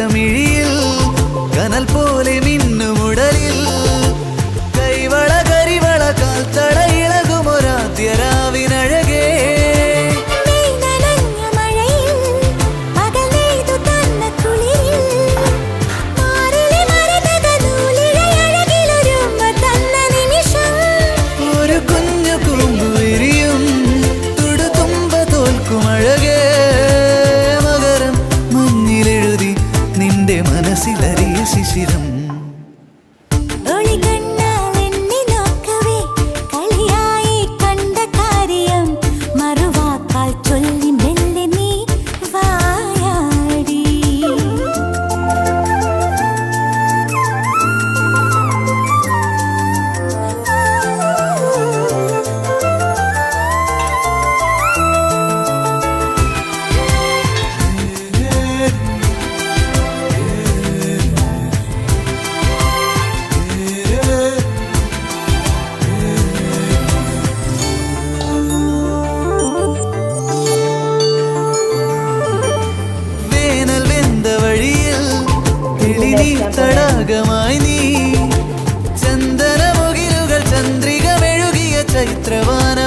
മിഴിയിൽ കനൽ പോലെ മിന്നുമുടലിൽ കൈവള കരിവള കാൽത്തട ഇളകുമൊരാദ്യരാവിനഴകേ ഒരു കുഞ്ഞു കുറുമ്പു എരിയും തുടുതുമ്പ തോൽക്കുമഴകേ മകരം മഞ്ഞിലെഴുതി നിന്റെ മനസ്സിലറിയ ശിശിരം തടാകമായി നീ ചന്ദനമുകിലുകൾ ചന്ദ്രിക മെഴുകിയ ചൈത്രവാന